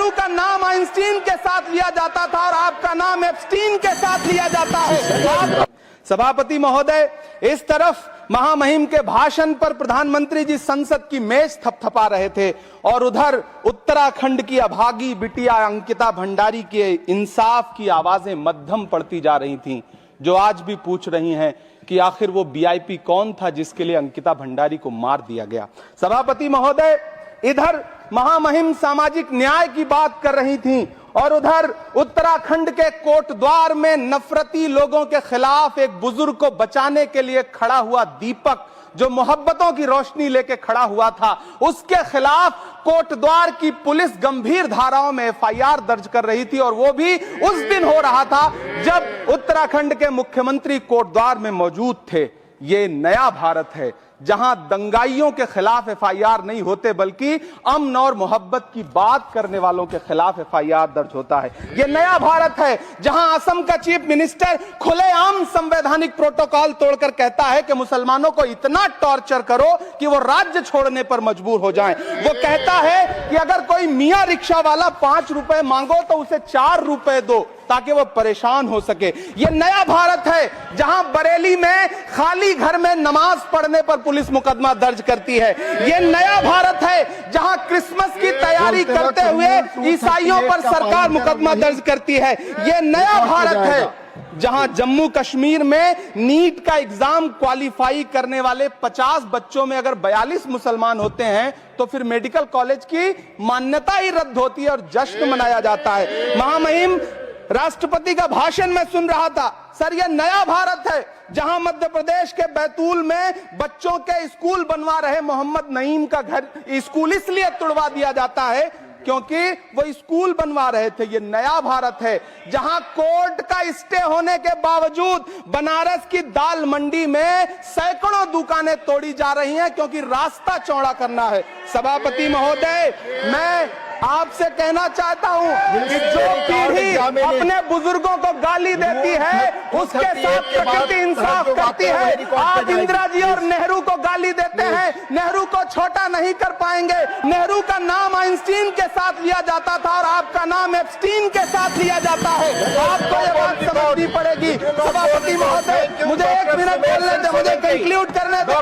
नेहरू का नाम आइंस्टीन के साथ लिया जाता था और आपका नाम एप्स्टीन के साथ लिया जाता है। सभापति महोदय, इस तरफ महामहिम के भाषण पर प्रधानमंत्री जी संसद की मेज थपथपा रहे थे और उधर उत्तराखंड की अभागी बिटिया अंकिता भंडारी के इंसाफ की आवाजें मध्यम पड़ती जा रही थीं, जो आज भी पूछ रही हैं कि आखिर वो वीआईपी कौन था जिसके लिए अंकिता भंडारी को मार दिया गया। सभापति महोदय, इधर महामहिम सामाजिक न्याय की बात कर रही थीं और उधर उत्तराखंड के कोटद्वार में नफरती लोगों के खिलाफ एक बुजुर्ग को बचाने के लिए खड़ा हुआ दीपक, जो मोहब्बतों की रोशनी लेके खड़ा हुआ था, उसके खिलाफ कोटद्वार की पुलिस गंभीर धाराओं में एफआईआर दर्ज कर रही थी और वो भी उस दिन हो रहा था जब उत्तराखंड के मुख्यमंत्री कोटद्वार में मौजूद थे। ये नया भारत है जहां दंगाइयों के खिलाफ एफआईआर नहीं होते बल्कि अमन और मोहब्बत की बात करने वालों के खिलाफ एफआईआर दर्ज होता है। यह नया भारत है जहां असम का चीफ मिनिस्टर खुलेआम संवैधानिक प्रोटोकॉल तोड़कर कहता है कि मुसलमानों को इतना टॉर्चर करो कि वो राज्य छोड़ने पर मजबूर हो जाएं। वो कहता है कि अगर कोई मियां रिक्शा वाला 5 रुपए मांगो तो उसे 4 रुपए दो ताकि वो परेशान हो सके। ये नया भारत है जहां बरेली में खाली घर में नमाज पढ़ने पर पुलिस मुकदमा दर्ज करती है। ये नया भारत है जहां क्रिसमस की तैयारी करते हुए ईसाइयों पर सरकार मुकदमा दर्ज करती है। ये नया भारत है जहां जम्मू कश्मीर में नीट का एग्जाम क्वालिफाई करने वाले 50 बच्चों में अगर 42 मुसलमान होते हैं तो फिर मेडिकल कॉलेज की मान्यता ही रद्द होती है और जश्न मनाया जाता है। महामहिम राष्ट्रपति का भाषण में सुन रहा था। सर, यह नया भारत है जहां मध्य प्रदेश के बैतूल में बच्चों के स्कूल बनवा रहे मोहम्मद नईम का घर स्कूल इसलिए तुड़वा दिया जाता है क्योंकि वो स्कूल बनवा रहे थे। ये नया भारत है जहां कोर्ट का स्टे होने के बावजूद बनारस की दाल मंडी में सैकड़ों दुकानें तोड़ी जा रही हैं क्योंकि रास्ता चौड़ा करना है। सभापति महोदय, मैं आपसे कहना चाहता हूं कि जो पीढ़ी अपने बुजुर्गों को गाली देती है उसके साथ प्रकृति इंसाफ करती है। आज इंदिरा जी और नेहरू को गाली देते हैं, नेहरू को छोटा नहीं कर पाएंगे। नेहरू का नाम आइंस्टीन के साथ लिया जाता था और आपका नाम एप्स्टीन के साथ लिया जाता है। आपको ये बात समझनी पड़ेगी। सभापति महोदय, मुझे 1 मिनट बोलने दे, मुझे कंक्लूड करने दो।